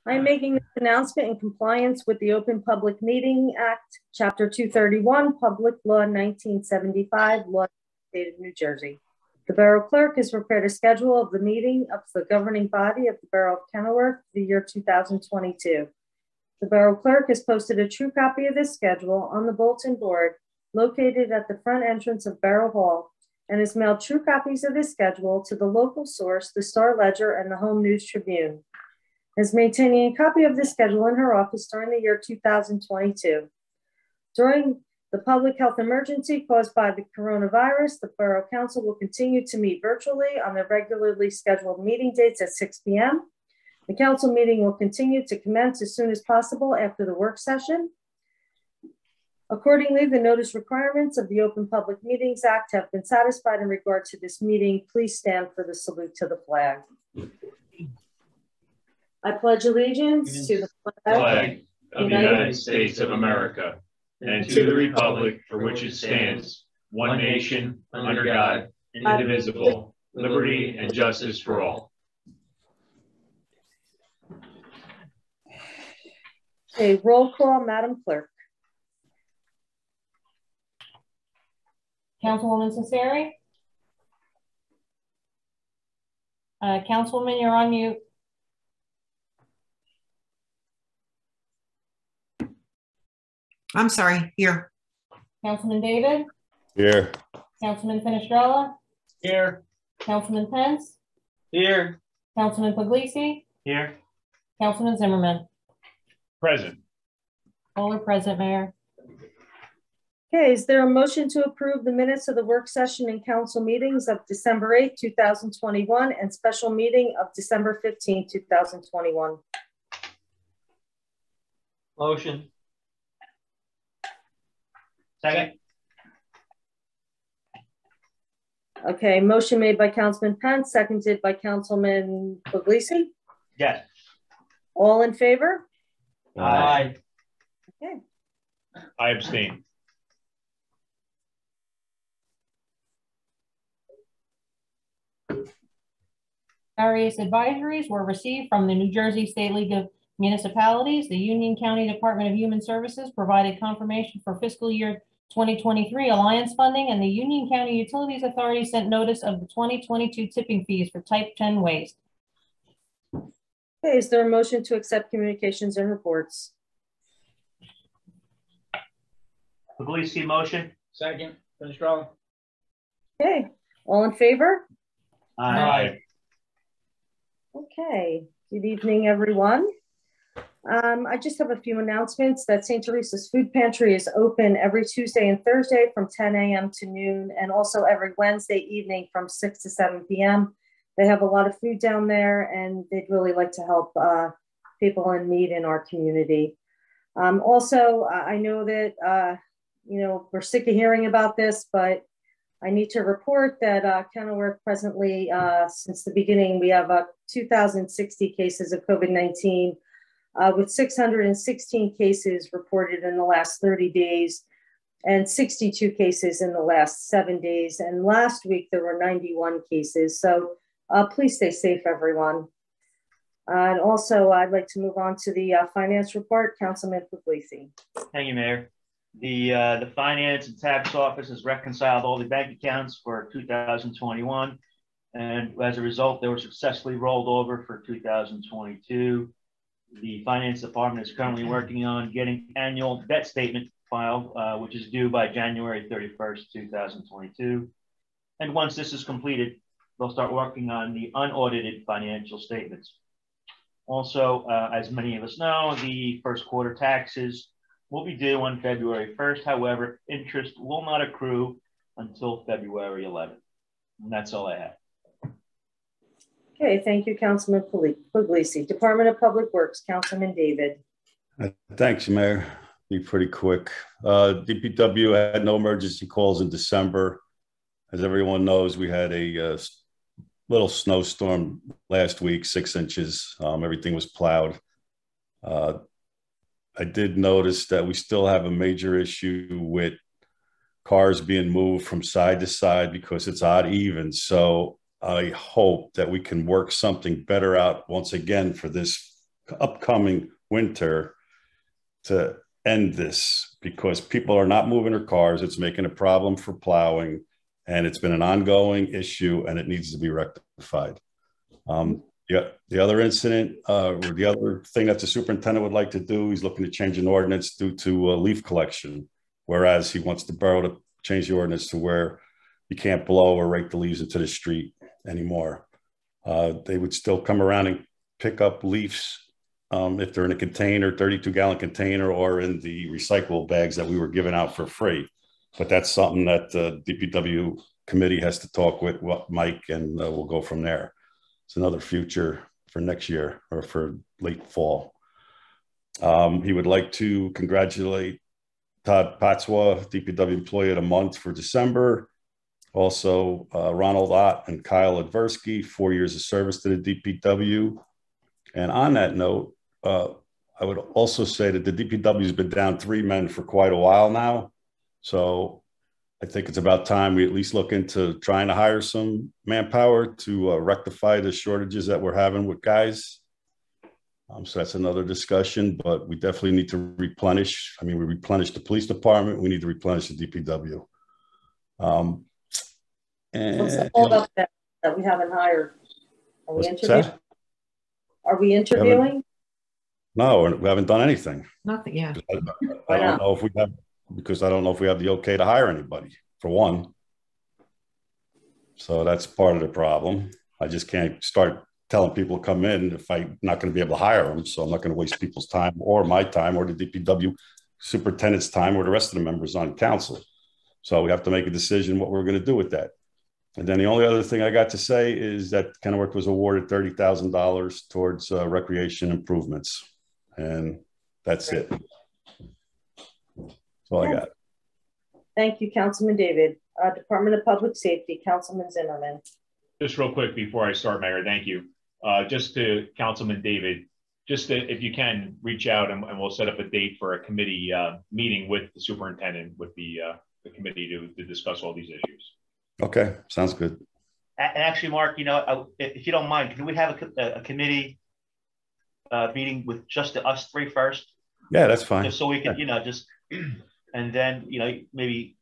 I'm making this announcement in compliance with the Open Public Meeting Act, Chapter 231, Public Law 1975, Law of the State of New Jersey. The Borough Clerk has prepared a schedule of the meeting of the governing body of the Borough of Kenilworth for the year 2022. The Borough Clerk has posted a true copy of this schedule on the bulletin board located at the front entrance of Borough Hall and has mailed true copies of this schedule to the local source, the Star Ledger and the Home News Tribune. Is maintaining a copy of the schedule in her office during the year 2022. During the public health emergency caused by the coronavirus, the Borough Council will continue to meet virtually on the regularly scheduled meeting dates at 6 p.m. The council meeting will continue to commence as soon as possible after the work session. Accordingly, the notice requirements of the Open Public Meetings Act have been satisfied in regard to this meeting. Please stand for the salute to the flag. I pledge allegiance to the flag of the United States of America and to the republic for which it stands, one nation, under God, indivisible, liberty and justice for all. Okay, roll call, Madam Clerk. Councilwoman Cesare? Councilwoman, you're on mute. I'm sorry, here. Councilman David? Here. Councilman Finestrella? Here. Councilman Pence? Here. Councilman Puglisi? Here. Councilman Zimmerman? Present. All are present, Mayor. Okay, is there a motion to approve the minutes of the work session and council meetings of December 8, 2021 and special meeting of December 15, 2021? Motion. Second. Okay, motion made by Councilman Pence, seconded by Councilman Puglisi. Yes. All in favor? Aye. Okay. I abstain. Various advisories were received from the New Jersey State League of Municipalities. The Union County Department of Human Services provided confirmation for fiscal year 2023 Alliance funding, and the Union County Utilities Authority sent notice of the 2022 tipping fees for type 10 waste. Okay, is there a motion to accept communications and reports? Puglisi motion. Second. Finestrella. Okay, all in favor? Aye. Okay, good evening, everyone. I just have a few announcements that St. Teresa's Food Pantry is open every Tuesday and Thursday from 10 a.m. to noon, and also every Wednesday evening from 6 to 7 p.m. They have a lot of food down there, and they'd really like to help people in need in our community. Also, I know that, we're sick of hearing about this, but I need to report that Kenilworth presently, since the beginning, we have 2,060 cases of COVID-19, with 616 cases reported in the last 30 days and 62 cases in the last 7 days. And last week, there were 91 cases. So please stay safe, everyone. And also, I'd like to move on to the finance report. Councilman Puglisi. Thank you, Mayor. The Finance and Tax Office has reconciled all the bank accounts for 2021. And as a result, they were successfully rolled over for 2022. The Finance Department is currently working on getting annual debt statement filed, which is due by January 31st, 2022. And once this is completed, they'll start working on the unaudited financial statements. Also, as many of us know, the first quarter taxes will be due on February 1st. However, interest will not accrue until February 11th. And that's all I have. Okay, thank you, Councilman Puglisi. Department of Public Works, Councilman David. Thanks, Mayor. Be pretty quick. DPW had no emergency calls in December. As everyone knows, we had a little snowstorm last week, 6 inches. Everything was plowed. I did notice that we still have a major issue with cars being moved from side to side because it's odd even. So I hope that we can work something better out once again for this upcoming winter to end this, because people are not moving their cars. It's making a problem for plowing, and it's been an ongoing issue, and it needs to be rectified. The other incident, or the other thing that the superintendent would like to do, he's looking to change an ordinance due to leaf collection, whereas he wants the borough to change the ordinance to where you can't blow or rake the leaves into the street anymore. They would still come around and pick up leaves if they're in a container, 32-gallon container, or in the recyclable bags that we were giving out for free. But that's something that the DPW committee has to talk with Mike, and we'll go from there. It's another future for next year or for late fall. He would like to congratulate Todd Patswa, DPW Employee of the Month for December. Also, Ronald Ott and Kyle Adversky, 4 years of service to the DPW. And on that note, I would also say that the DPW has been down 3 men for quite a while now. So I think it's about time we at least look into trying to hire some manpower to rectify the shortages that we're having with guys. So that's another discussion, but we definitely need to replenish. I mean, we replenished the police department. We need to replenish the DPW. And what's the holdup that we haven't hired? Are we interviewing? Are we interviewing? No, we haven't done anything. Nothing, yeah. I don't know if we have, because I don't know if we have the okay to hire anybody, for one. So that's part of the problem. I just can't start telling people to come in if I'm not going to be able to hire them. So I'm not going to waste people's time or my time or the DPW superintendent's time or the rest of the members on council. So we have to make a decision what we're going to do with that. And then the only other thing I got to say is that Kennewick was awarded $30,000 towards recreation improvements. And that's it. That's all I got. Thank you, Councilman David. Department of Public Safety, Councilman Zimmerman. Just real quick before I start, Mayor, thank you. Just to Councilman David, just to, if you can reach out and we'll set up a date for a committee meeting with the superintendent, with the committee to discuss all these issues. Okay, sounds good. And actually, Mark, you know, if you don't mind, can we have a committee meeting with just us three first? Yeah, that's fine. Just so we can, you know, just, and then, you know, maybe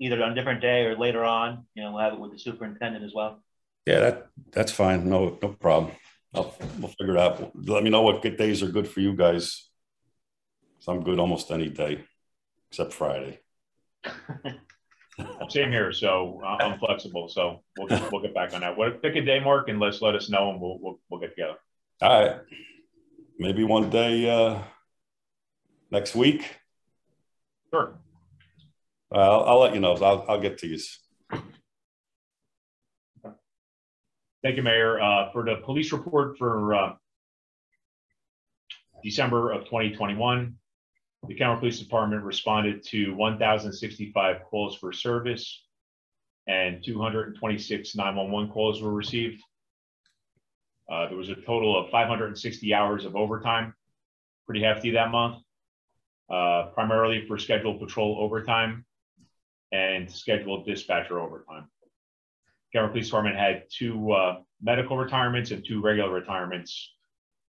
either on a different day or later on, you know, we'll have it with the superintendent as well. Yeah, that's fine. No problem. We'll figure it out. Let me know what good days are good for you guys. So I'm good almost any day except Friday. Same here. So I'm flexible. So we'll get back on that. Pick a day, Mark, and let us know, and we'll get together. All right. Maybe one day next week. Sure. I'll let you know. I'll get to you. Thank you, Mayor. For the police report for December of 2021, the Kennewick Police Department responded to 1,065 calls for service, and 226 911 calls were received. There was a total of 560 hours of overtime, pretty hefty that month, primarily for scheduled patrol overtime and scheduled dispatcher overtime. Kennewick Police Department had 2 medical retirements and 2 regular retirements,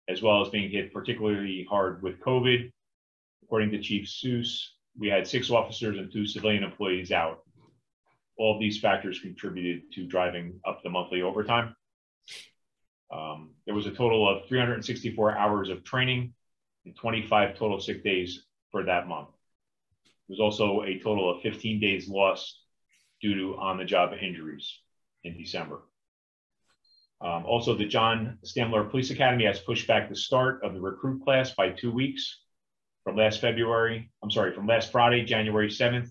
as well as being hit particularly hard with COVID. According to Chief Seuss, we had 6 officers and 2 civilian employees out. All of these factors contributed to driving up the monthly overtime. There was a total of 364 hours of training and 25 total sick days for that month. There was also a total of 15 days lost due to on-the-job injuries in December. Also, the John Stamler Police Academy has pushed back the start of the recruit class by 2 weeks from last Friday, January 7th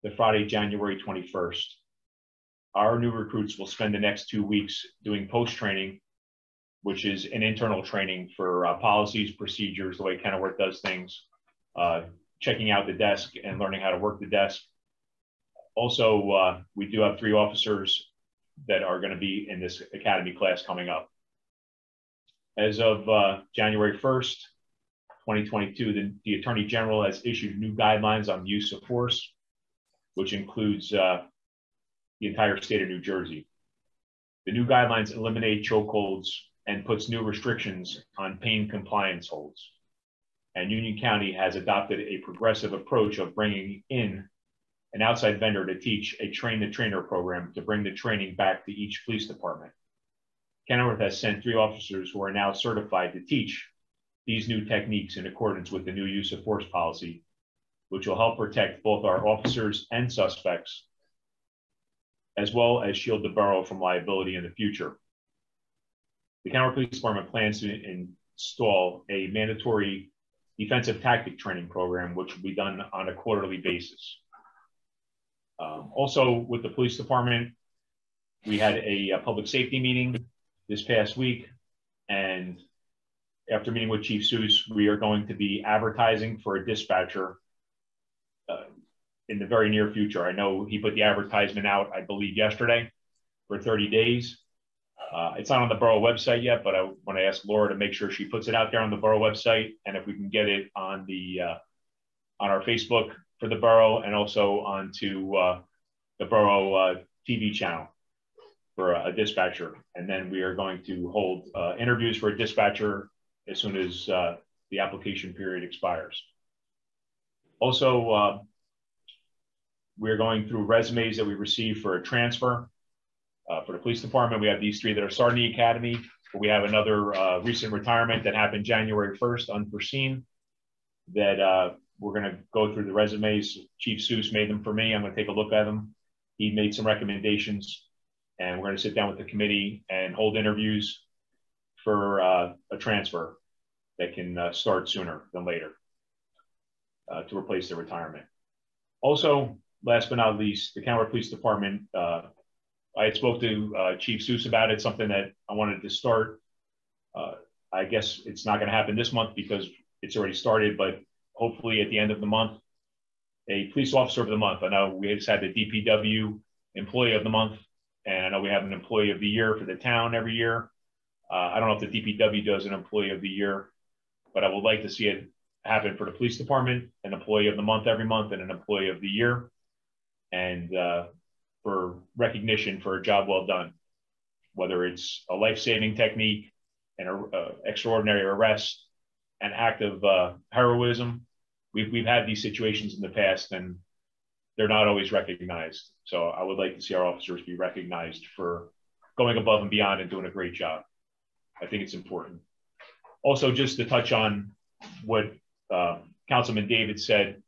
to Friday, January 21st. Our new recruits will spend the next 2 weeks doing post-training, which is an internal training for policies, procedures, the way Kennewick does things, checking out the desk and learning how to work the desk. Also, we do have 3 officers that are going to be in this academy class coming up. As of January 1st, 2022, the Attorney General has issued new guidelines on the use of force, which includes the entire state of New Jersey. The new guidelines eliminate chokeholds and puts new restrictions on pain compliance holds. And Union County has adopted a progressive approach of bringing in an outside vendor to teach a train-the-trainer program to bring the training back to each police department. Kenilworth has sent 3 officers who are now certified to teach these new techniques in accordance with the new use of force policy, which will help protect both our officers and suspects, as well as shield the borough from liability in the future. The Kenilworth Police Department plans to install a mandatory defensive tactic training program, which will be done on a quarterly basis. Also, with the police department, we had a public safety meeting this past week, and after meeting with Chief Seuss, we are going to be advertising for a dispatcher in the very near future. I know he put the advertisement out, I believe, yesterday for 30 days. It's not on the borough website yet, but I want to ask Laura to make sure she puts it out there on the borough website, and if we can get it on the on our Facebook for the borough, and also onto the borough TV channel for a dispatcher. And then we are going to hold interviews for a dispatcher as soon as the application period expires. Also, we're going through resumes that we received for a transfer. For the police department, we have these 3 that are starting the academy. But we have another recent retirement that happened January 1st, unforeseen, that we're going to go through the resumes. Chief Seuss made them for me. I'm going to take a look at them. He made some recommendations, and we're going to sit down with the committee and hold interviews for a transfer that can start sooner than later to replace the retirement. Also, last but not least, the Kenilworth Police Department, I had spoke to Chief Seuss about it, something that I wanted to start. I guess it's not going to happen this month because it's already started, but hopefully at the end of the month, a police officer of the month. I know we just had the DPW employee of the month, and I know we have an employee of the year for the town every year. I don't know if the DPW does an employee of the year, but I would like to see it happen for the police department, an employee of the month every month and an employee of the year, and for recognition for a job well done, whether it's a life-saving technique, an extraordinary arrest, an act of heroism. We've had these situations in the past, and they're not always recognized. So I would like to see our officers be recognized for going above and beyond and doing a great job. I think it's important. Also, just to touch on what Councilman David said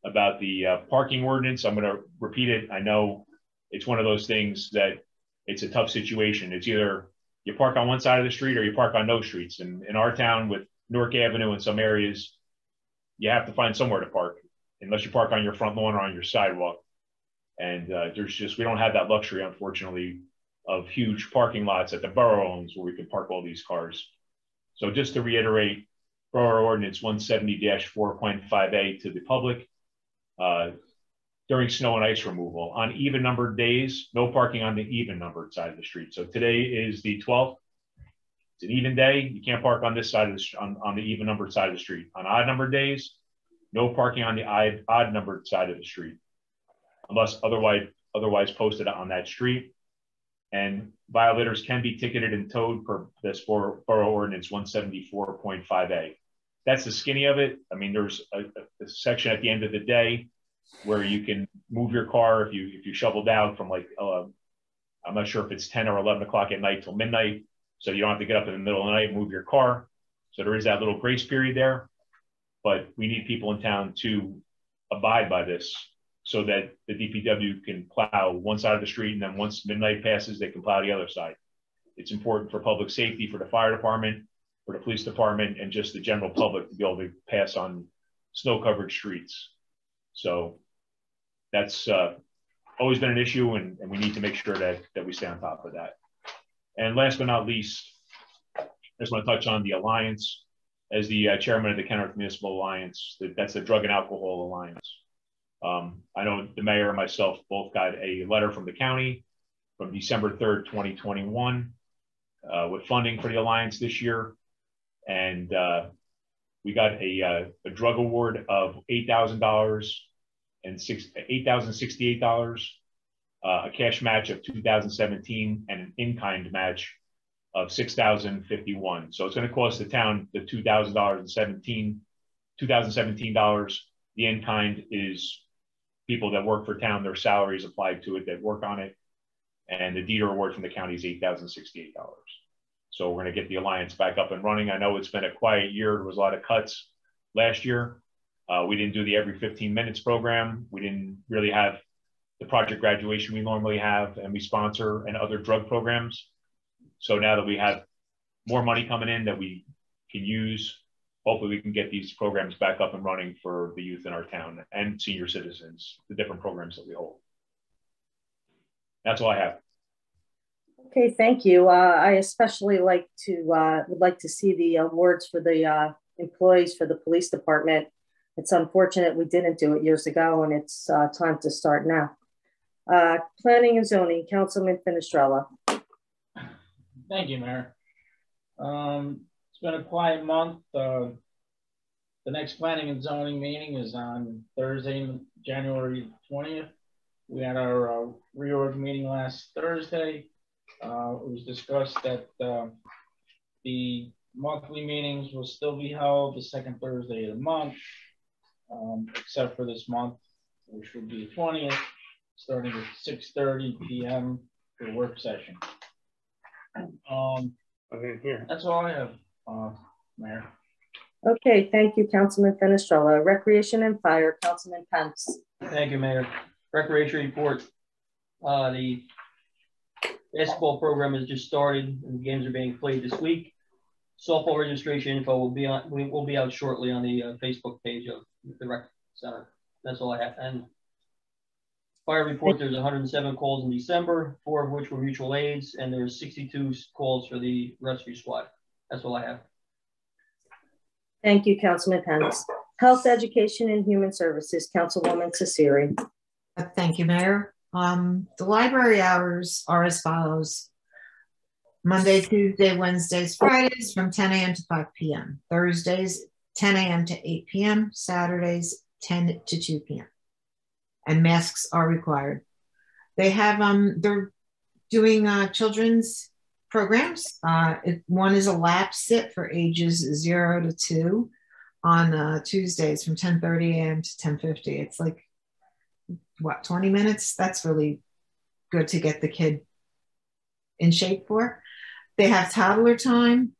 about the parking ordinance, I'm going to repeat it. I know it's one of those things that it's a tough situation. It's either you park on one side of the street or you park on no streets. And in our town with Newark Avenue and some areas, you have to find somewhere to park unless you park on your front lawn or on your sidewalk. And we don't have that luxury, unfortunately, of huge parking lots that the borough owns where we can park all these cars. So just to reiterate, Borough Ordinance 170-4.5A to the public, during snow and ice removal, on even numbered days, no parking on the even numbered side of the street. So today is the 12th. It's an even day. You can't park on this side of the on the even numbered side of the street. On odd numbered days, no parking on the odd numbered side of the street, unless otherwise posted on that street. And violators can be ticketed and towed per this Borough Ordinance 174.5A. That's the skinny of it. I mean, there's a section at the end of the day where you can move your car if you shoveled out from like I'm not sure if it's 10 or 11 o'clock at night till midnight, so you don't have to get up in the middle of the night and move your car. So there is that little grace period there, but we need people in town to abide by this so that the DPW can plow one side of the street, and then once midnight passes, they can plow the other side. It's important for public safety, for the fire department, for the police department, and just the general public to be able to pass on snow-covered streets. So that's always been an issue, and we need to make sure that we stay on top of that. And last but not least, I just want to touch on the Alliance. As the chairman of the Kenilworth Municipal Alliance, that's the Drug and Alcohol Alliance. I know the mayor and myself both got a letter from the county from December 3rd, 2021, with funding for the Alliance this year. And we got a drug award of $8,000 and $8,068, a cash match of $2,017, and an in-kind match of $6,051. So it's going to cost the town the $2,017. The in-kind is people that work for town, their salaries applied to it that work on it. And the deed award from the county is $8,068. So we're going to get the Alliance back up and running. I know it's been a quiet year. There was a lot of cuts last year. We didn't do the every 15 minutes program. We didn't really have the project graduation we normally have, and we sponsor and other drug programs. So now that we have more money coming in that we can use, hopefully we can get these programs back up and running for the youth in our town and senior citizens, the different programs that we hold. That's all I have. Okay, thank you. I especially would like to see the awards for the employees for the police department. It's unfortunate we didn't do it years ago, and it's time to start now. Planning and zoning, Councilman Finestrella. Thank you, Mayor. It's been a quiet month. The next planning and zoning meeting is on Thursday, January 20th. We had our reorg meeting last Thursday. It was discussed that the monthly meetings will still be held the second Thursday of the month, except for this month, which will be the 20th, starting at 6:30 p.m. for work session. That's all I have, Mayor. Okay, thank you, Councilman Finestrella. Recreation and Fire, Councilman Pence. Thank you, Mayor. Recreation report. The basketball program has just started and games are being played this week. Softball registration info will be out shortly on the Facebook page of the rec center. That's all I have. And fire report, there's 107 calls in December, 4 of which were mutual aids, and there's 62 calls for the rescue squad. That's all I have. Thank you, Councilman Pence. Health, Education, and Human Services, Councilwoman Cesari. Thank you, Mayor. The library hours are as follows. Monday, Tuesday, Wednesdays, Fridays from 10 a.m. to 5 p.m. Thursdays, 10 a.m. to 8 p.m. Saturdays, 10 to 2 p.m. And masks are required. They have, they're doing children's programs. One is a lap sit for ages 0 to 2 on Tuesdays from 10:30 a.m. to 10:50. It's like, what, 20 minutes? That's really good to get the kid in shape for. They have toddler time,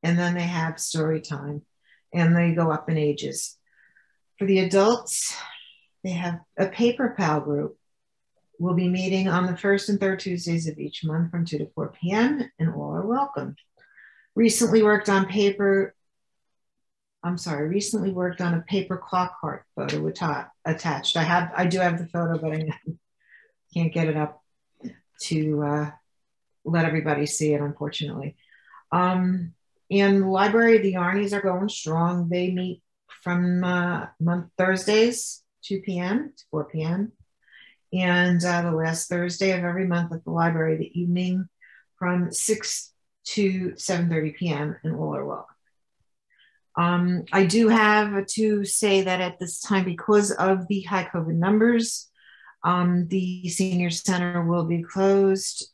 and then they have story time, and they go up in ages. For the adults, they have a paper pal group. We'll be meeting on the first and third Tuesdays of each month from 2 to 4 p.m. and all are welcome. Recently worked on a paper clock heart photo attached. I do have the photo, but I can't get it up to let everybody see it, unfortunately. In the library, the Arnies are going strong. They meet from Thursdays, 2 p.m. to 4 p.m. And the last Thursday of every month at the library, the evening from 6 to 7:30 p.m. and all are welcome. I do have to say that at this time, because of the high COVID numbers, the senior center will be closed.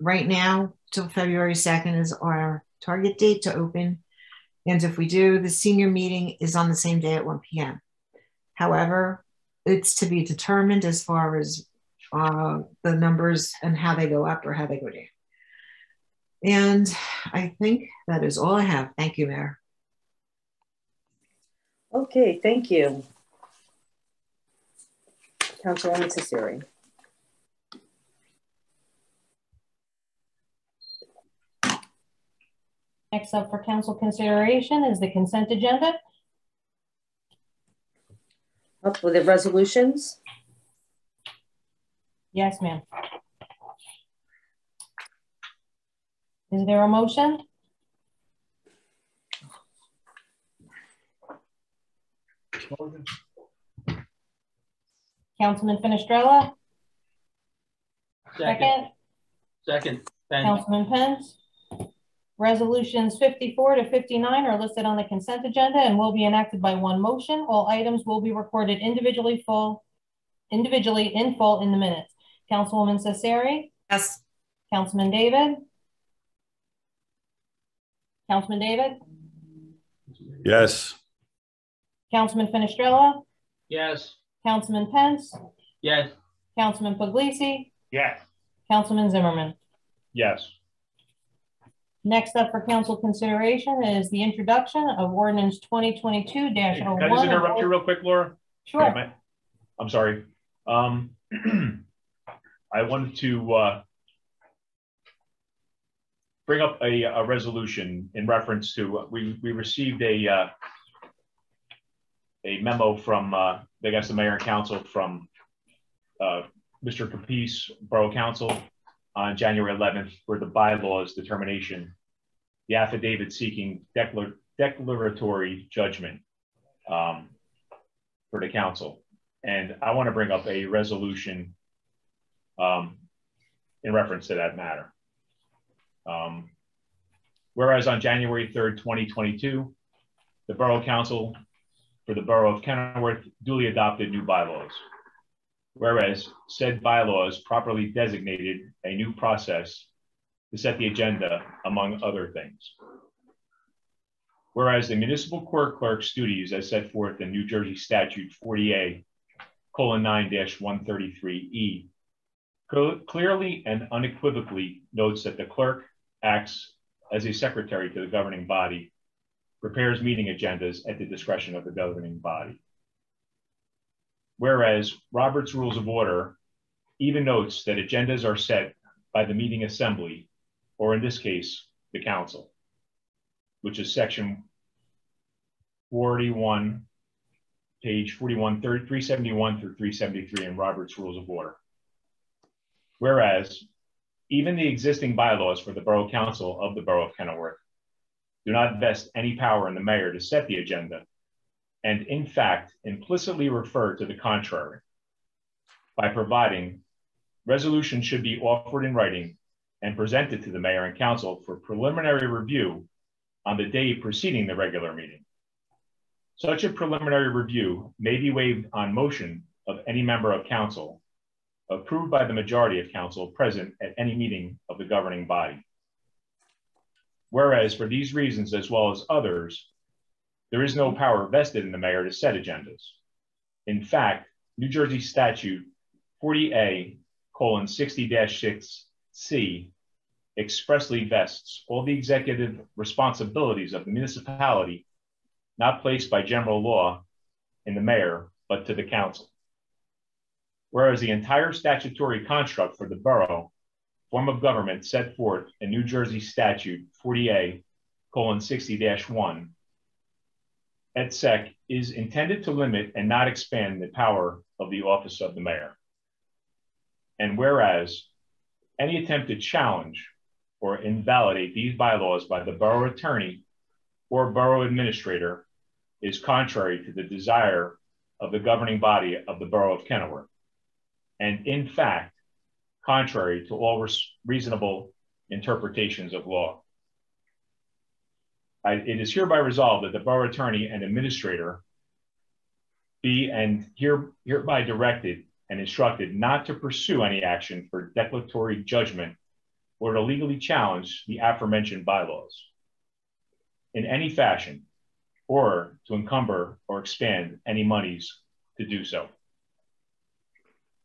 Right now, till February 2nd is our target date to open. And if we do, the senior meeting is on the same day at 1 p.m. However, it's to be determined as far as the numbers and how they go up or how they go down. And I think that is all I have. Thank you, Mayor. Okay, thank you. Councilwoman Cesari. Next up for council consideration is the consent agenda. Up with the resolutions. Yes, ma'am. Is there a motion? Councilman Finestrella. Second. Second. Councilman Pence. Resolutions 54 to 59 are listed on the consent agenda and will be enacted by one motion. All items will be recorded individually in full in the minutes. Councilwoman Cesari. Yes. Councilman David. Councilman David, Yes. Councilman Fenestrella, Yes. Councilman Pence, Yes. Councilman Puglisi, Yes. Councilman Zimmerman. Yes. Next up for council consideration is the introduction of ordinance 2022-01. Can I just interrupt you real quick, Laura? Sure. I'm sorry. I wanted to bring up a resolution in reference to, we received a memo from, I guess, the mayor and council from Mr. Capice, Borough Council, on January 11th for the bylaws determination, the affidavit seeking declaratory judgment for the council. And I want to bring up a resolution in reference to that matter. Whereas on January 3rd, 2022, the Borough Council for the Borough of Kenilworth duly adopted new bylaws. Whereas said bylaws properly designated a new process to set the agenda, among other things. Whereas the municipal court clerk's duties as set forth in New Jersey Statute 40A:9-133E clearly and unequivocally notes that the clerk acts as a secretary to the governing body, prepares meeting agendas at the discretion of the governing body. Whereas Robert's Rules of Order even notes that agendas are set by the meeting assembly, or in this case, the council, which is section 41, page 41, 371 through 373 in Robert's Rules of Order. Whereas even the existing bylaws for the Borough Council of the Borough of Kenilworth do not vest any power in the mayor to set the agenda, and in fact implicitly refer to the contrary by providing resolution should be offered in writing and presented to the mayor and council for preliminary review on the day preceding the regular meeting. Such a preliminary review may be waived on motion of any member of council, approved by the majority of council present at any meeting of the governing body. Whereas for these reasons, as well as others, there is no power vested in the mayor to set agendas. In fact, New Jersey Statute 40A:60-6C expressly vests all the executive responsibilities of the municipality not placed by general law in the mayor, but to the council. Whereas the entire statutory construct for the borough form of government set forth in New Jersey Statute 40A:60-1 et sec is intended to limit and not expand the power of the office of the mayor. And whereas any attempt to challenge or invalidate these bylaws by the borough attorney or borough administrator is contrary to the desire of the governing body of the Borough of Kenilworth, and in fact, contrary to all reasonable interpretations of law. It is hereby resolved that the borough attorney and administrator be and hereby directed and instructed not to pursue any action for declaratory judgment or to legally challenge the aforementioned bylaws in any fashion, or to encumber or expand any monies to do so.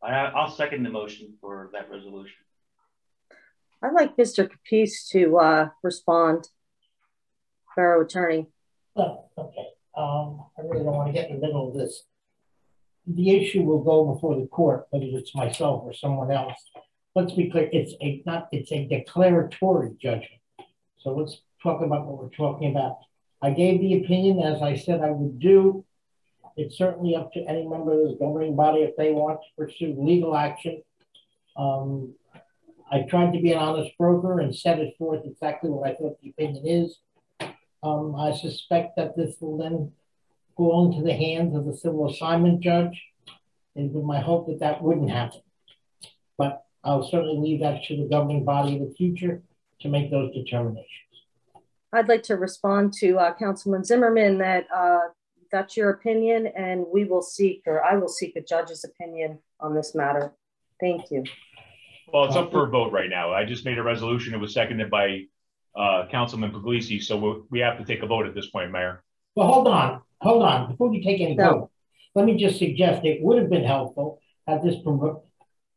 I'll second the motion for that resolution. I'd like Mr. Capice to respond, Borough Attorney. Oh, okay. I really don't want to get in the middle of this. The issue will go before the court, whether it's myself or someone else. Let's be clear, it's a declaratory judgment. So let's talk about what we're talking about. I gave the opinion, as I said I would do. It's certainly up to any member of the governing body if they want to pursue legal action. I tried to be an honest broker and set it forth exactly what I thought the opinion is. I suspect that this will then go into the hands of the civil assignment judge. And with my hope that that wouldn't happen. But I'll certainly leave that to the governing body in the future to make those determinations. I'd like to respond to Councilman Zimmerman that that's your opinion, and we will seek, or I will seek, a judge's opinion on this matter. Thank you. Well, it's up for a vote right now. I just made a resolution. It was seconded by Councilman Puglisi, so we have to take a vote at this point, Mayor. Well, hold on. Before we take any vote, let me just suggest it would have been helpful at this.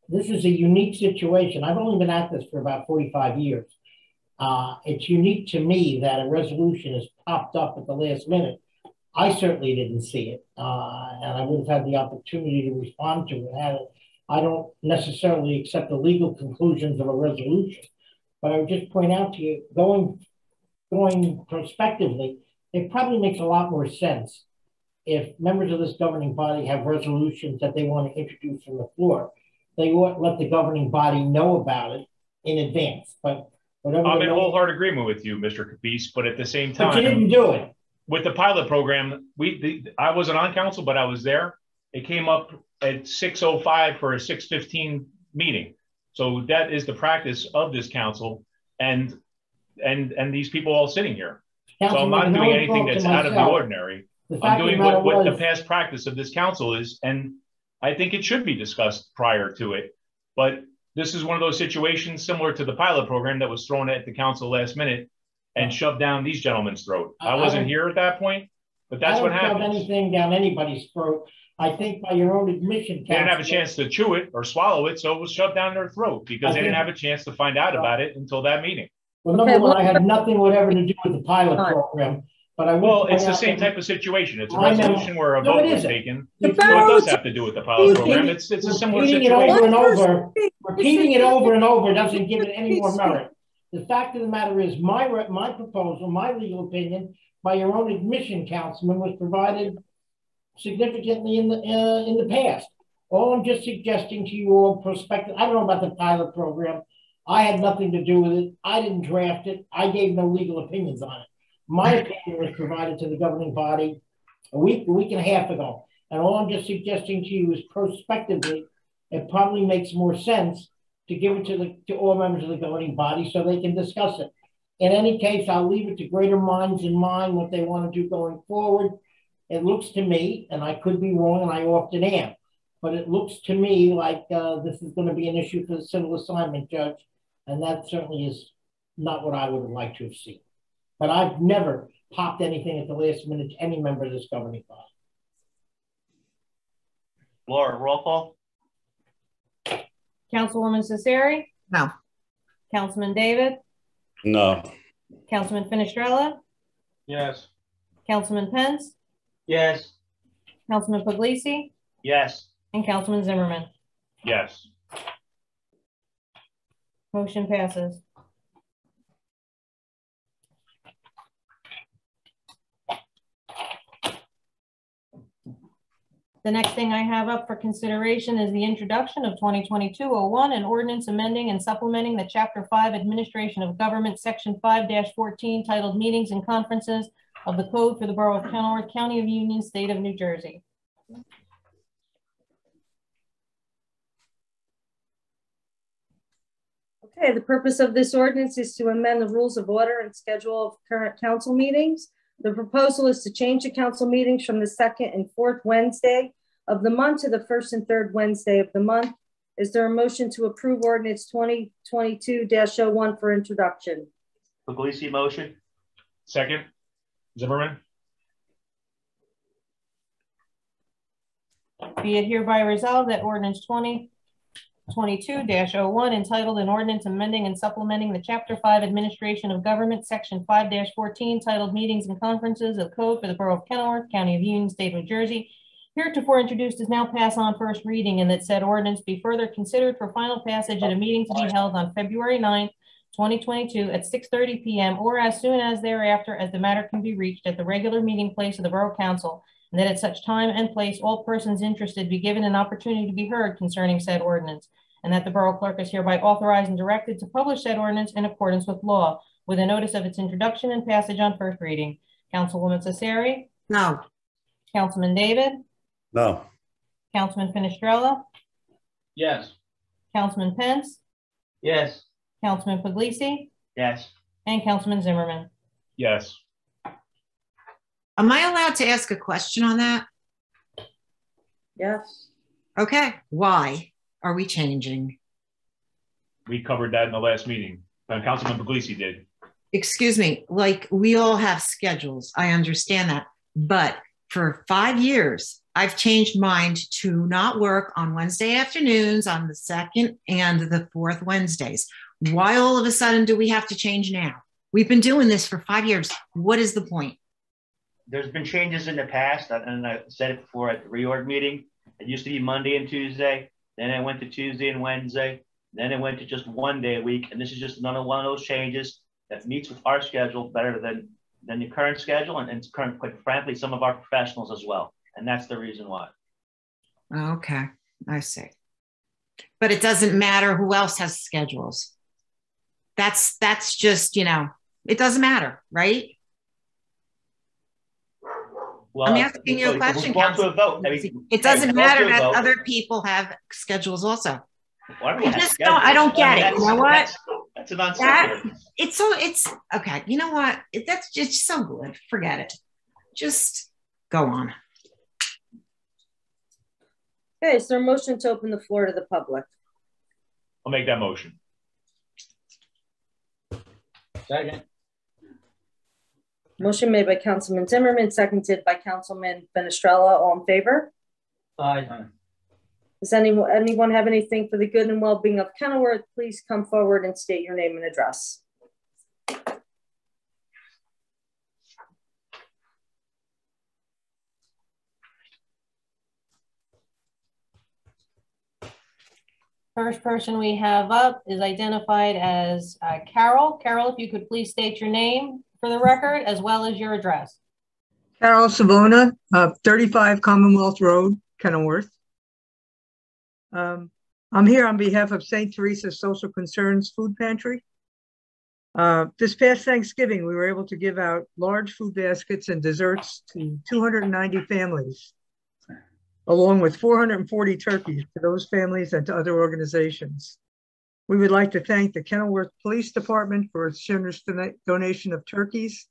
This is a unique situation. I've only been at this for about 45 years. It's unique to me that a resolution has popped up at the last minute. I certainly didn't see it, and I would have had the opportunity to respond to it. I don't necessarily accept the legal conclusions of a resolution, but I would just point out to you, going prospectively, it probably makes a lot more sense if members of this governing body have resolutions that they want to introduce from the floor. They ought to let the governing body know about it in advance. But whatever I'm in wholehearted agreement with you, Mr. Capice, but at the same time, but you didn't do it. With the pilot program, I wasn't on council, but I was there. It came up at 6:05 for a 6:15 meeting. So that is the practice of this council and these people all sitting here. So I'm not doing anything that's out of the ordinary. I'm doing what the past practice of this council is, and I think it should be discussed prior to it. But this is one of those situations similar to the pilot program that was thrown at the council last minute and shoved down these gentlemen's throat. I wasn't here at that point, but that's what happens. I don't shove anything down anybody's throat. I think by your own admission, they didn't have a chance to chew it or swallow it, so it was shoved down their throat because they didn't have a chance to find out about it until that meeting. Well, number one, I had nothing whatever to do with the pilot program. But well, it's the same type of situation. It's a resolution where a vote was taken. So it does have to do with the pilot program. It's a similar situation. Repeating it over and over doesn't give it any more merit. The fact of the matter is my proposal, my legal opinion, by your own admission, Councilman, was provided significantly in the past. All I'm just suggesting to you all prospective, I don't know about the pilot program. I had nothing to do with it. I didn't draft it. I gave no legal opinions on it. My opinion was provided to the governing body a week and a half ago. And all I'm just suggesting to you is prospectively, it probably makes more sense to give it to all members of the governing body so they can discuss it. In any case, I'll leave it to greater minds in mind what they want to do going forward. It looks to me, and I could be wrong, and I often am, but it looks to me like this is going to be an issue for the civil assignment judge, and that certainly is not what I would have liked to have seen. But I've never popped anything at the last minute to any member of this governing body. Laura, roll call. Councilwoman Cesari? No. Councilman David? No. Councilman Finestrella? Yes. Councilman Pence? Yes. Councilman Puglisi? Yes. And Councilman Zimmerman? Yes. Motion passes. The next thing I have up for consideration is the introduction of 2022-01, an ordinance amending and supplementing the Chapter 5 Administration of Government, Section 5-14, titled Meetings and Conferences of the Code for the Borough of Kenilworth, County of Union, State of New Jersey. Okay, the purpose of this ordinance is to amend the rules of order and schedule of current council meetings. The proposal is to change the council meetings from the second and fourth Wednesday of the month to the first and third Wednesday of the month. Is there a motion to approve ordinance 2022-01 for introduction? Puglisi motion. Second, Zimmerman. Be it hereby resolved that ordinance 2022-01 entitled an ordinance amending and supplementing the Chapter 5 Administration of Government, Section 5-14, titled Meetings and Conferences of Code for the Borough of Kenilworth, County of Union, State of New Jersey, heretofore introduced, is now passed on first reading, and that said ordinance be further considered for final passage at a meeting to be held on February 9th, 2022 at 6:30 p.m. or as soon as thereafter as the matter can be reached at the regular meeting place of the Borough Council, and that at such time and place all persons interested be given an opportunity to be heard concerning said ordinance, and that the Borough Clerk is hereby authorized and directed to publish said ordinance in accordance with law, with a notice of its introduction and passage on first reading. Councilwoman Cesari? No. Councilman David? No. Councilman Finestrella? Yes. Councilman Pence? Yes. Councilman Puglisi? Yes. And Councilman Zimmerman? Yes. Am I allowed to ask a question on that? Yes. Okay. Why are we changing? We covered that in the last meeting. Councilman Puglisi did. excuse me, like we all have schedules. I understand that. But for 5 years, I've changed mine to not work on Wednesday afternoons on the second and the fourth Wednesdays. Why all of a sudden do we have to change now? We've been doing this for 5 years. What is the point? There's been changes in the past, and I said it before at the reorg meeting. It used to be Monday and Tuesday. Then it went to Tuesday and Wednesday. Then it went to just 1 day a week. And this is just another one of those changes that meets with our schedule better than the current schedule and current, quite frankly, some of our professionals as well. And that's the reason why. Okay, I see. But it doesn't matter who else has schedules. That's just, you know, it doesn't matter, right? Well, I'm asking you a question, Council. To a vote. I mean, it doesn't matter that other people have schedules also. I don't get it. You know what? That's a non-sequitur. It's okay. You know what? That's just so good. Forget it. Just go on. Okay, is there a motion to open the floor to the public? I'll make that motion. Second. Motion made by Councilman Zimmerman, seconded by Councilman Fenestrella. All in favor? Aye. Does anyone have anything for the good and well-being of Kenilworth? Please come forward and state your name and address. First person we have up is identified as Carol. Carol, if you could please state your name for the record, as well as your address. Carol Savona, 35 Commonwealth Road, Kenilworth. I'm here on behalf of St. Teresa Social Concerns Food Pantry. This past Thanksgiving, we were able to give out large food baskets and desserts to 290 families, along with 440 turkeys to those families and to other organizations. We would like to thank the Kenilworth Police Department for its generous donation of turkeys,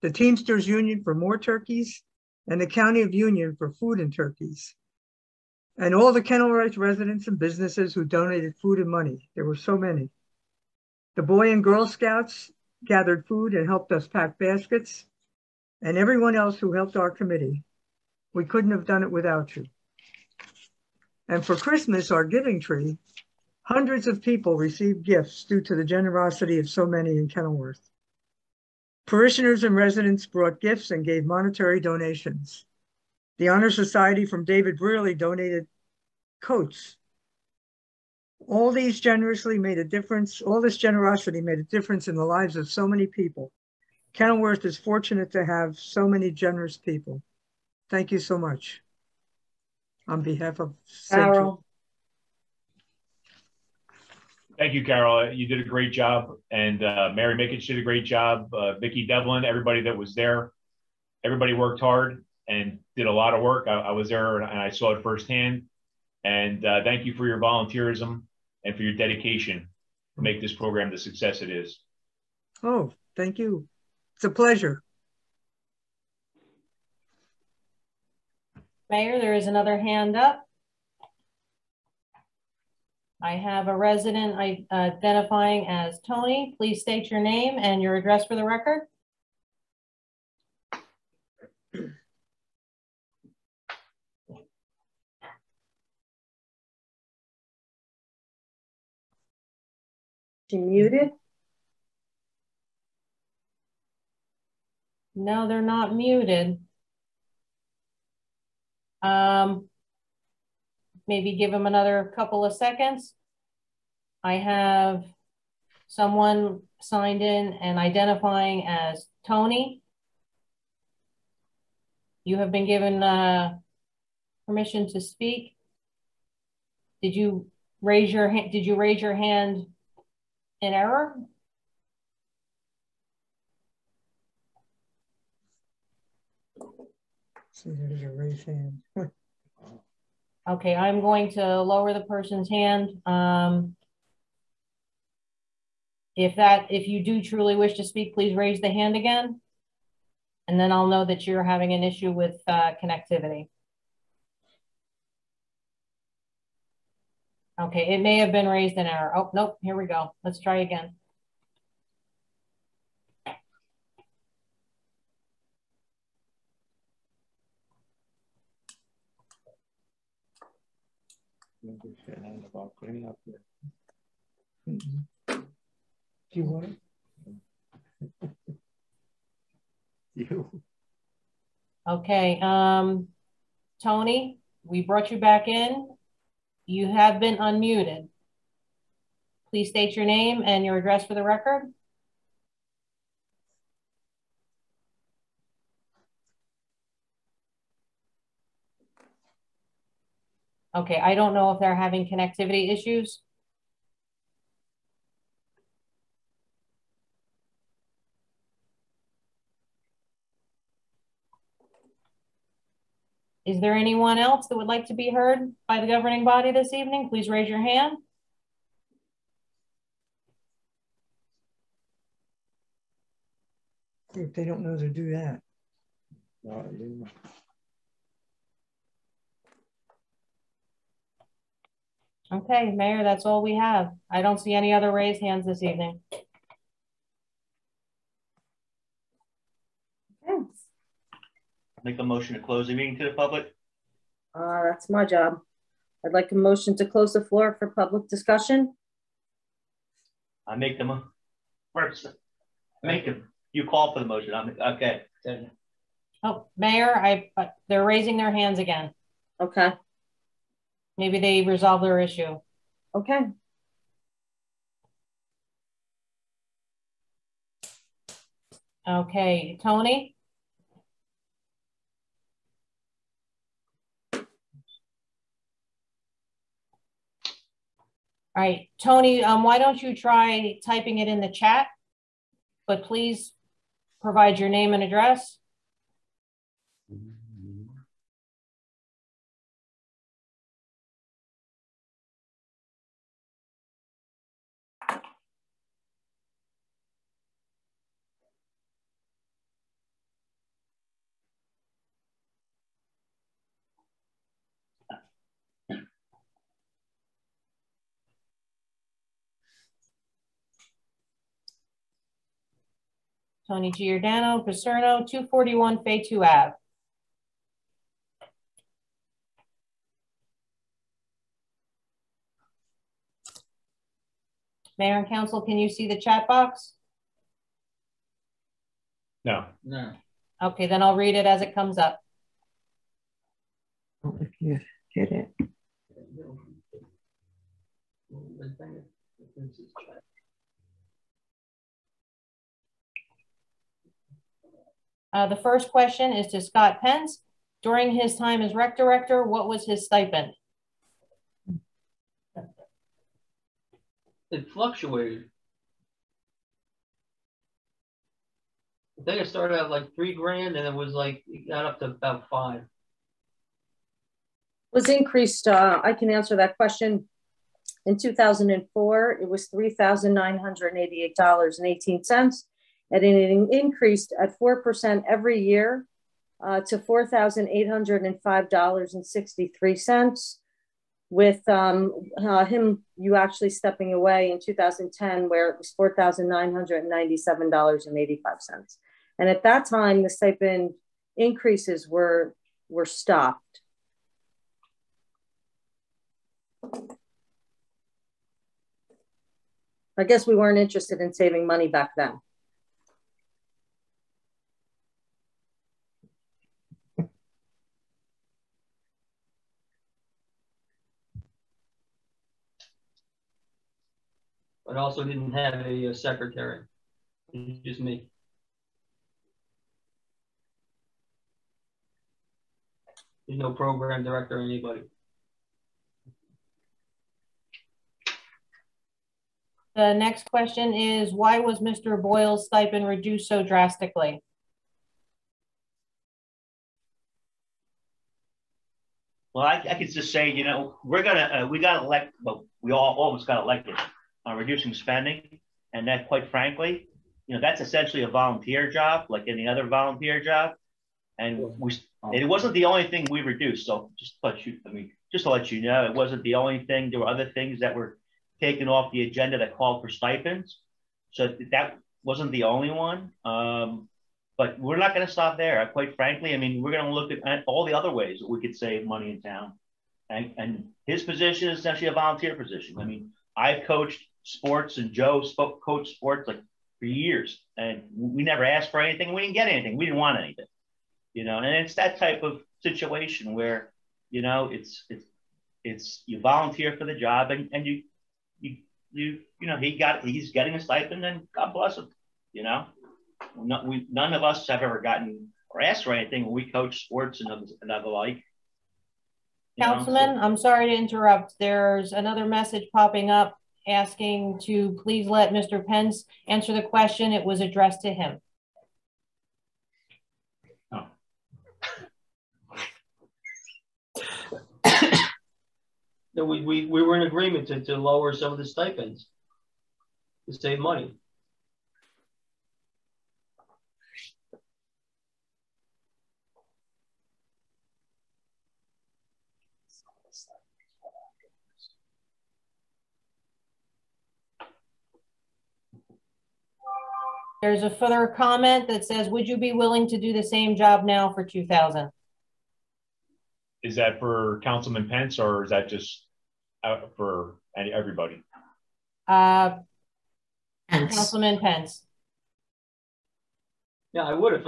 the Teamsters Union for more turkeys, and the County of Union for food and turkeys, and all the Kenilworth residents and businesses who donated food and money. There were so many. The Boy and Girl Scouts gathered food and helped us pack baskets, and everyone else who helped our committee. We couldn't have done it without you. And for Christmas, our giving tree, hundreds of people received gifts due to the generosity of so many in Kenilworth. Parishioners and residents brought gifts and gave monetary donations. The Honor Society from David Brearley donated coats. All this generosity made a difference in the lives of so many people. Kenilworth is fortunate to have so many generous people. Thank you so much. On behalf of Carol. Thank you, Carol. You did a great job. And Mary Mickich did a great job. Vicki Devlin, everybody that was there, everybody worked hard and did a lot of work. I was there and I saw it firsthand. And thank you for your volunteerism and for your dedication to make this program the success it is. Oh, thank you. It's a pleasure. Mayor, there is another hand up. I have a resident identifying as Tony. Please state your name and your address for the record. She muted? No, they're not muted. Maybe give them another couple of seconds. I have someone signed in and identifying as Tony. You have been given permission to speak. Did you raise your hand? Did you raise your hand in error? See, there's a raised hand. Okay, I'm going to lower the person's hand. If you do truly wish to speak, please raise the hand again. And then I'll know that you're having an issue with connectivity. Okay, it may have been raised in error. Oh, nope, here we go. Let's try again. Do you want it? You. Okay, Tony, we brought you back in. You have been unmuted. Please state your name and your address for the record. Okay, I don't know if they're having connectivity issues. Is there anyone else that would like to be heard by the governing body this evening? Please raise your hand. If they don't know to do that. Okay, Mayor, that's all we have. I don't see any other raised hands this evening. Make a motion to close the meeting to the public. That's my job. I'd like a motion to close the floor for public discussion. I make them first. Make them. You call for the motion. Okay. Oh, Mayor, they're raising their hands again. Okay. Maybe they resolve their issue. Okay. Okay, Tony? All right, Tony, why don't you try typing it in the chat, but please provide your name and address. Tony Giordano, Paserno, 241 Faytu Ave. Mayor and Council, can you see the chat box? No. No. Okay, then I'll read it as it comes up. If you get it. The first question is to Scott Pence. During his time as rec director, what was his stipend? It fluctuated. I think it started at like $3 grand and it was like, it got up to about 5. Was increased, I can answer that question. In 2004, it was $3,988.18. And it increased at 4% every year to $4,805.63. With him, you actually stepping away in 2010, where it was $4,997.85. And at that time, the stipend increases were stopped. I guess we weren't interested in saving money back then. But also didn't have a secretary. It's just me. There's no program director or anybody. The next question is, why was Mr. Boyle's stipend reduced so drastically? Well, I could just say, you know, we got elected, well, we all almost got elected on reducing spending. And that, quite frankly, you know, that's essentially a volunteer job, like any other volunteer job. And it wasn't the only thing we reduced. So just to let you know, it wasn't the only thing. There were other things that were taken off the agenda that called for stipends. So that wasn't the only one. But we're not going to stop there. Quite frankly, I mean, we're going to look at all the other ways that we could save money in town. And his position is essentially a volunteer position. I mean, I've coached sports and Joe coached sports like for years, and we never asked for anything. We didn't get anything. We didn't want anything, you know. And it's that type of situation where, you know, it's you volunteer for the job, and you know, he's getting a stipend, and God bless him, you know. None of us have ever gotten or asked for anything when we coach sports and the like. Councilman, I'm sorry to interrupt. There's another message popping up asking to please let Mr. Pence answer the question. It was addressed to him. Oh. No, we were in agreement to lower some of the stipends to save money. There's a further comment that says, would you be willing to do the same job now for 2,000? Is that for Councilman Pence, or is that just for everybody? Pence. Councilman Pence. Yeah, I would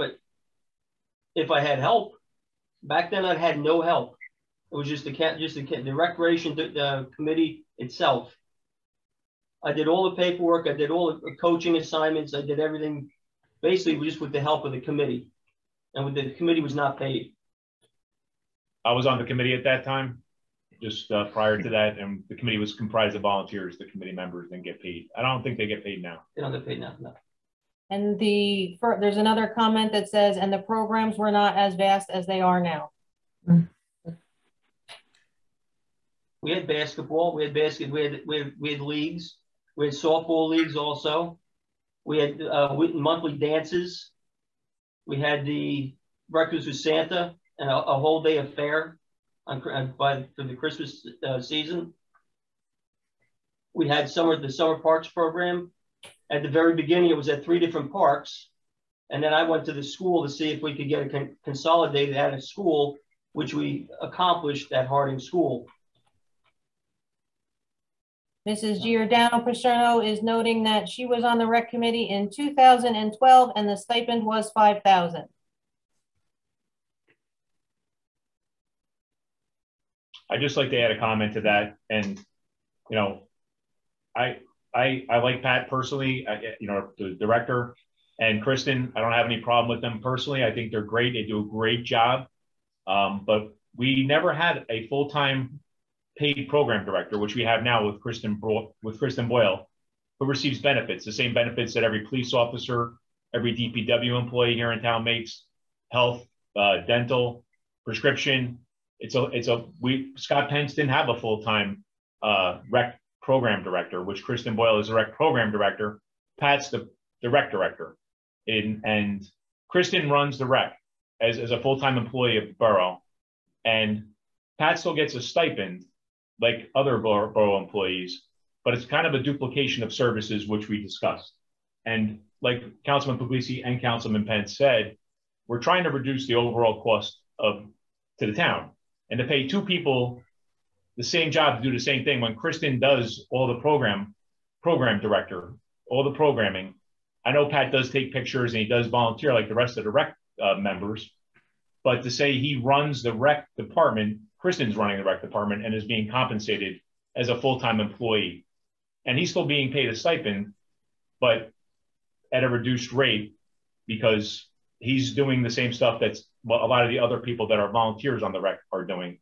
if I had help. Back then, I had no help. It was just the recreation committee itself. I did all the paperwork. I did all the coaching assignments. I did everything, basically just with the help of the committee, and the committee was not paid. I was on the committee at that time, just prior to that, and the committee was comprised of volunteers. The committee members didn't get paid. I don't think they get paid now. They don't get paid now, no. And there's another comment that says, and the programs were not as vast as they are now. We had basketball. We had leagues. We had softball leagues also. We had monthly dances. We had the Breakfast with Santa and a whole day of fair for the Christmas season. We had the summer parks program. At the very beginning, it was at 3 different parks. And then I went to the school to see if we could get it consolidated at a school, which we accomplished at Harding School. Mrs. Giordano Paserno is noting that she was on the rec committee in 2012 and the stipend was $5,000. I'd just like to add a comment to that. And, you know, I like Pat personally, you know, the director, and Kristen. I don't have any problem with them personally. I think they're great. They do a great job. But we never had a full-time paid program director, which we have now with Kristen Boyle, who receives benefits, the same benefits that every police officer, every DPW employee here in town makes: health, dental, prescription. Scott Pence didn't have a full-time rec program director, which Kristen Boyle is the rec program director. Pat's the rec director, and Kristen runs the rec as a full-time employee of the borough, and Pat still gets a stipend like other borough employees, but it's kind of a duplication of services, which we discussed. And like Councilman Puglisi and Councilman Pence said, we're trying to reduce the overall cost to the town, and to pay 2 people the same job to do the same thing when Kristen does all the program director, all the programming. I know Pat does take pictures and he does volunteer like the rest of the rec members, but to say he runs the rec department, Kristen's running the rec department and is being compensated as a full-time employee, and he's still being paid a stipend, but at a reduced rate, because he's doing the same stuff that's what a lot of the other people that are volunteers on the rec are doing.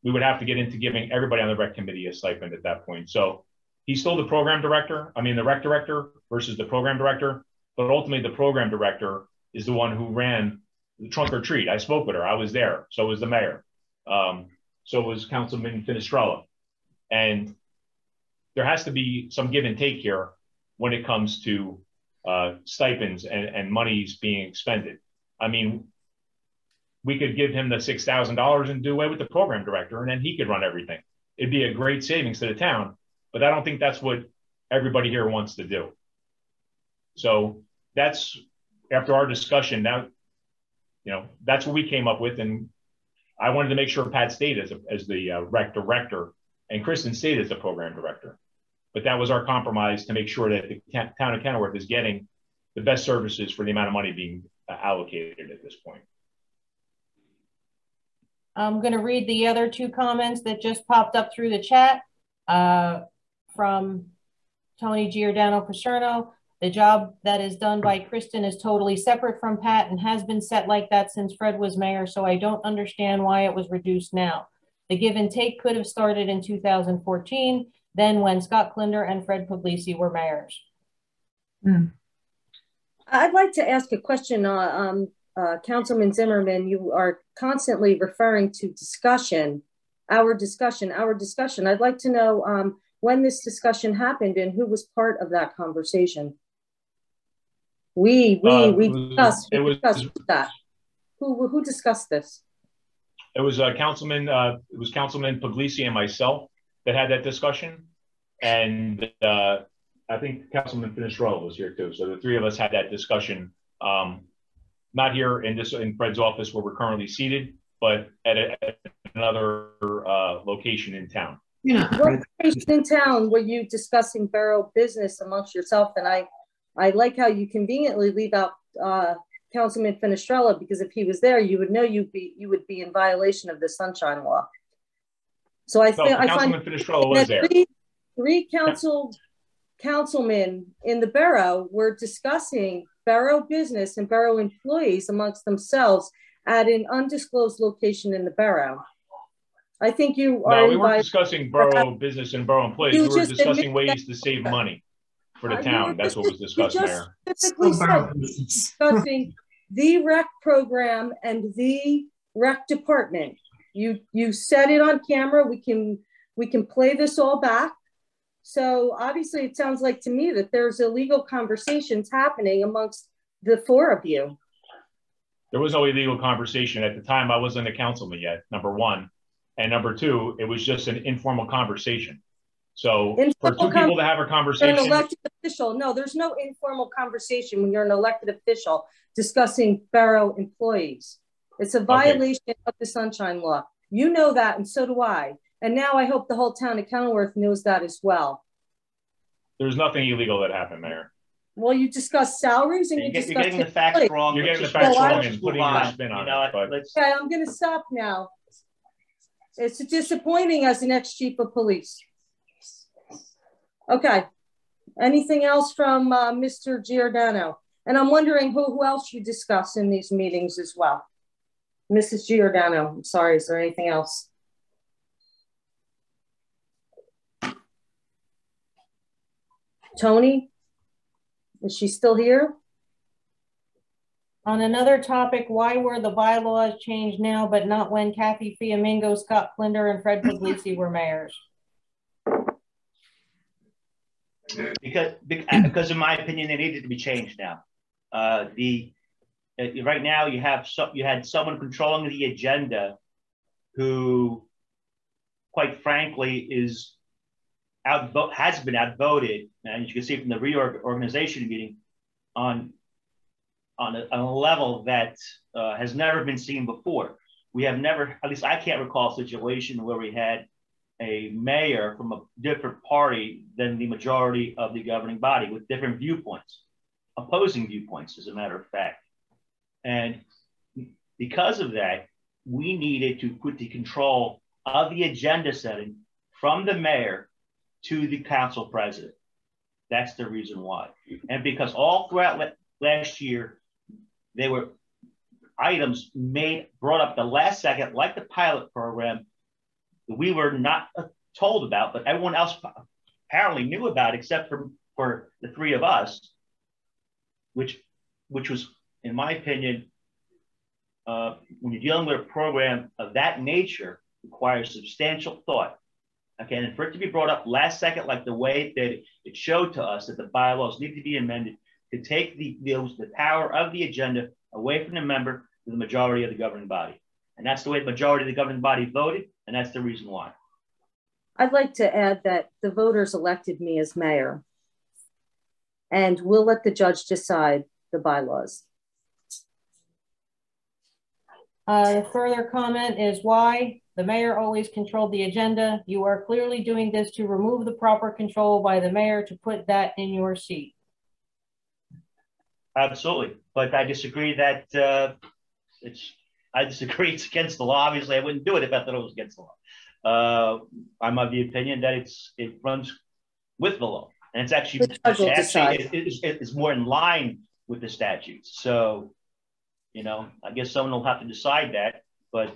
We would have to get into giving everybody on the rec committee a stipend at that point. So he's still the program director. I mean, the rec director versus the program director, but ultimately the program director is the one who ran the trunk or treat. I spoke with her. I was there. So was the mayor. So was Councilman Finestrella. And there has to be some give and take here when it comes to stipends and monies being expended. I mean, we could give him the $6,000 and do away with the program director, and then he could run everything. It'd be a great savings to the town, but I don't think that's what everybody here wants to do. So that's, after our discussion, now, you know, that's what we came up with, and I wanted to make sure Pat stayed as the rec director and Kristen stayed as the program director. But that was our compromise to make sure that the town of Kenilworth is getting the best services for the amount of money being allocated at this point. I'm going to read the other two comments that just popped up through the chat from Tony Giordano-Paserno. The job that is done by Kristen is totally separate from Pat and has been set like that since Fred was mayor, so I don't understand why it was reduced now. The give and take could have started in 2014, then when Scott Klinder and Fred Puglisi were mayors. I'd like to ask a question. Councilman Zimmerman, you are constantly referring to discussion, our discussion. I'd like to know when this discussion happened and who was part of that conversation. We discussed that. Who discussed this? It was Councilman Puglisi and myself that had that discussion, and I think Councilman Finestrella was here too. So the three of us had that discussion, not here in Fred's office where we're currently seated, but at another location in town. What location in town were you discussing borough business amongst yourself? And I like how you conveniently leave out Councilman Finestrella, because if he was there, you would know you would be in violation of the Sunshine Law. So I think Councilman Finestrella was there. Three councilmen in the borough were discussing borough business and borough employees amongst themselves at an undisclosed location in the borough. I think you are. No, we weren't discussing borough business and borough employees. We were discussing ways to save money for the town. That's what was discussed, Mayor. Specifically said, discussing the rec program and the rec department. You said it on camera. We can play this all back. So obviously it sounds like to me that there's illegal conversations happening amongst the four of you. There was no illegal conversation. At the time, I wasn't a councilman yet, number one. And number two, it was just an informal conversation. So for two people to have a conversation. You're an elected official. No, there's no informal conversation when you're an elected official discussing borough employees. It's a violation of the Sunshine Law. You know that, and so do I. And now I hope the whole town of Kenilworth knows that as well. There's nothing illegal that happened, Mayor. Well, you discussed salaries and you're getting the facts wrong. You're getting the facts wrong and putting your spin on it. But... Okay, I'm going to stop now. It's disappointing as an ex-chief of police. Okay. Anything else from Mr. Giordano? And I'm wondering who else you discuss in these meetings as well. Mrs. Giordano, I'm sorry, is there anything else? Tony, is she still here? On another topic, why were the bylaws changed now, but not when Kathy Fiamingo, Scott Klinder, and Fred Puglisi were mayors? Because in my opinion, they needed to be changed now. Right now you had someone controlling the agenda who, quite frankly, has been outvoted, and as you can see from the reorganization meeting, on a level that has never been seen before. We have never, at least I can't recall a situation where we had a mayor from a different party than the majority of the governing body with different viewpoints, opposing viewpoints, as a matter of fact. And because of that, we needed to put the control of the agenda setting from the mayor to the council president. That's the reason why. And because all throughout last year, there were items brought up the last second, like the pilot program, that we were not told about, but everyone else apparently knew about, except for the three of us, which was, in my opinion, when you're dealing with a program of that nature, requires substantial thought. Okay, and for it to be brought up last second, like the way that it showed to us that the bylaws need to be amended to take the power of the agenda away from the member to the majority of the governing body. And that's the way the majority of the governing body voted, and that's the reason why. I'd like to add that the voters elected me as mayor, and we'll let the judge decide the bylaws. Further comment is why the mayor always controlled the agenda. You are clearly doing this to remove the proper control by the mayor to put that in your seat. Absolutely, but I disagree that I disagree it's against the law. Obviously, I wouldn't do it if I thought it was against the law. I'm of the opinion that it runs with the law, and it's actually it's more in line with the statutes. So, you know, I guess someone will have to decide that. But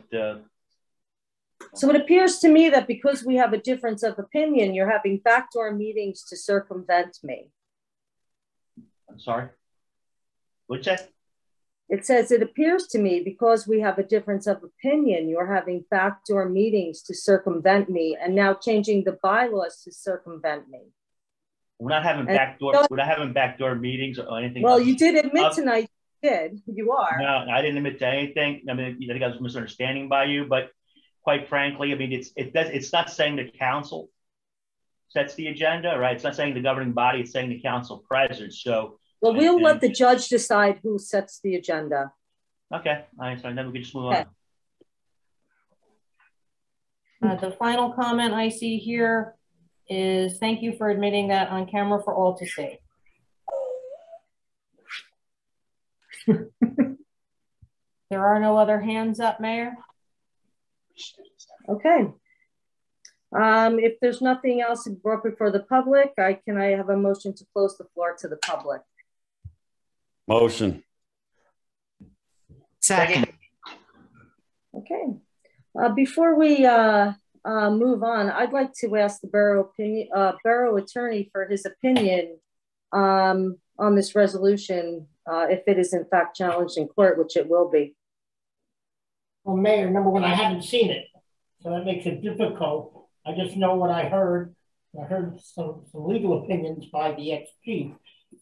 so it appears to me that because we have a difference of opinion, you're having backdoor meetings to circumvent me. I'm sorry. What's that? It says, it appears to me because we have a difference of opinion, you're having backdoor meetings to circumvent me and now changing the bylaws to circumvent me. We're not having backdoor meetings or anything. Well, you did admit tonight you did. You are. No, I didn't admit to anything. I mean, I think I was misunderstanding by you, but quite frankly, I mean, it's not saying the council sets the agenda, right? It's not saying the governing body, it's saying the council president. So well, we'll let the judge decide who sets the agenda. Okay, all right, so then we can just move on. The final comment I see here is thank you for admitting that on camera for all to see. There are no other hands up, Mayor. Okay. If there's nothing else brought before the public, can I have a motion to close the floor to the public? Motion. Second. Okay. Before we move on, I'd like to ask the borough attorney for his opinion on this resolution, if it is in fact challenged in court, which it will be. Well, Mayor, number one, I haven't seen it, so that makes it difficult. I just know what I heard. I heard some legal opinions by the ex-chief.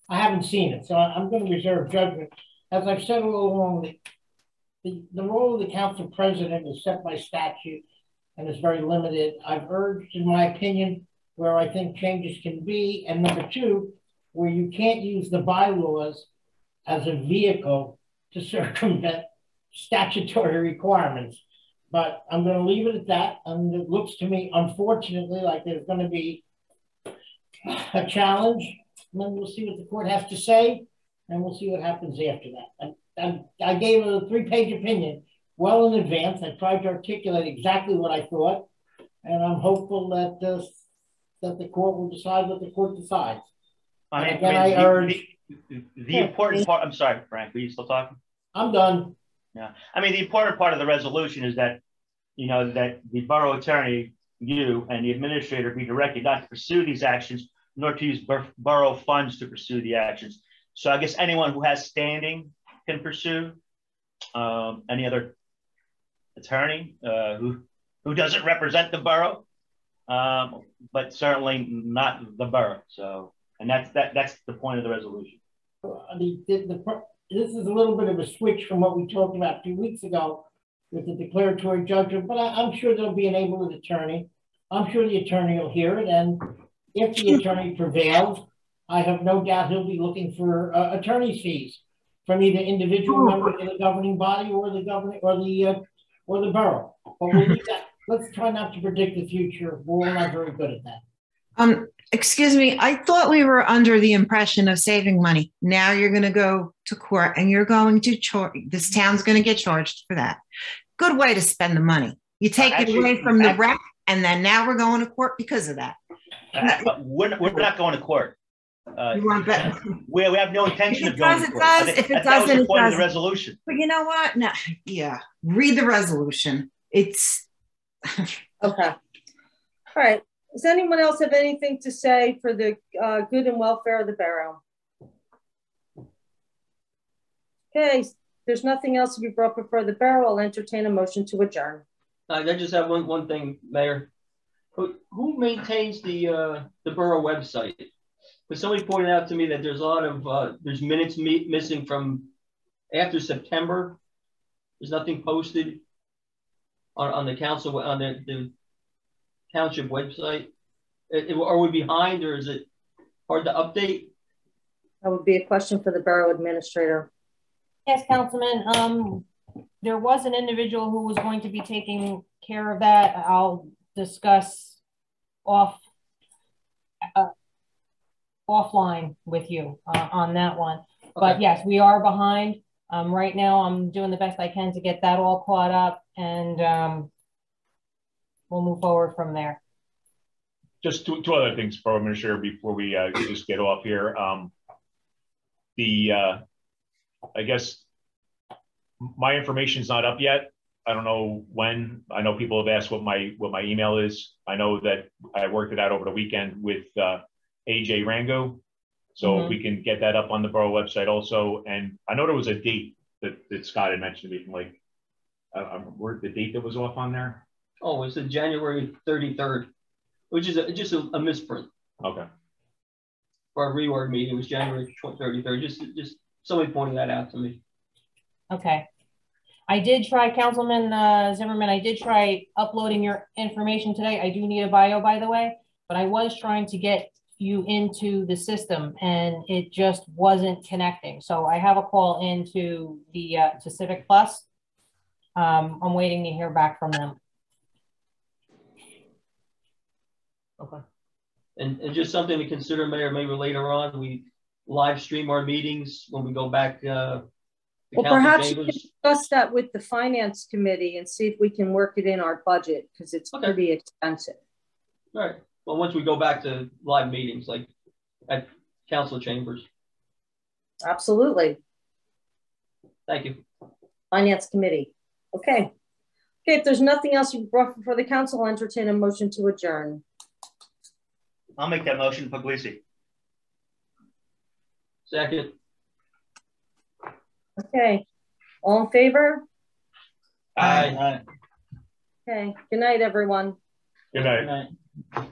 I haven't seen it, so I'm going to reserve judgment. As I've said all along, the role of the council president is set by statute and is very limited. I've urged, in my opinion, where I think changes can be, and number two, where you can't use the bylaws as a vehicle to circumvent statutory requirements. But I'm going to leave it at that. And it looks to me, unfortunately, like there's going to be a challenge. And then we'll see what the court has to say, and we'll see what happens after that. I gave a 3-page opinion well in advance. I tried to articulate exactly what I thought, and I'm hopeful that that the court will decide what the court decides. I urge the important part. I'm sorry, Frank. Are you still talking? I'm done. Yeah. I mean, the important part of the resolution is that, you know, that the borough attorney, you and the administrator be directed not to pursue these actions, nor to use borough funds to pursue the actions. So I guess anyone who has standing can pursue. Any other attorney who doesn't represent the borough, but certainly not the borough. So, and that's the point of the resolution. This is a little bit of a switch from what we talked about 2 weeks ago with the declaratory judgment, but I'm sure there'll be an able attorney. I'm sure the attorney will hear it, and if the attorney prevails, I have no doubt he'll be looking for attorney's fees from either individual members of the governing body or the borough. But we'll leave that. Let's try not to predict the future. We're not very good at that. Excuse me, I thought we were under the impression of saving money. Now you're going to go to court and you're going to charge, this town's going to get charged for that. Good way to spend the money. You take it away from the rec, and then now we're going to court because of that. We're not going to court. We have no intention of going to court. If it does, the point of the resolution. But you know what? No, yeah, read the resolution. It's okay. All right. Does anyone else have anything to say for the good and welfare of the borough? Okay, there's nothing else to be brought before the borough. I'll entertain a motion to adjourn. I just have one thing, Mayor. Who maintains the borough website? Because somebody pointed out to me that there's a lot of there's minutes missing from after September. There's nothing posted on the council on the township website. Are we behind, or is it hard to update? That would be a question for the borough administrator. Yes, Councilman. there was an individual who was going to be taking care of that. I'll discuss offline with you on that one. Okay. But yes, we are behind. Right now, I'm doing the best I can to get that all caught up, and we'll move forward from there. Just two other things, Pro Administrator, before we just get off here. I guess my information's not up yet. I don't know when. I know people have asked what my email is. I know that I worked it out over the weekend with AJ Rango. So we can get that up on the borough website also. And I know there was a date that Scott had mentioned to me, like, the date that was off on there. Oh, it's January 33rd, which is just a misprint. Okay. For our reorg meeting, it was January 33rd. Just somebody pointing that out to me. Okay. I did try, Councilman Zimmerman, I did try uploading your information today. I do need a bio, by the way, but I was trying to get you into the system and it just wasn't connecting. So I have a call into the to Civic Plus. I'm waiting to hear back from them. Okay. And just something to consider, Mayor, maybe later on, we live stream our meetings when we go back. Well, perhaps you can discuss that with the Finance Committee and see if we can work it in our budget, because it's pretty expensive. All right. Well, once we go back to live meetings, like at council chambers. Absolutely. Thank you. Finance Committee. Okay. Okay, if there's nothing else you brought before the council, I'll entertain a motion to adjourn. I'll make that motion, Puglisi. Second. Okay. All in favor? Aye. Okay. Good night, everyone. Good night. Good night.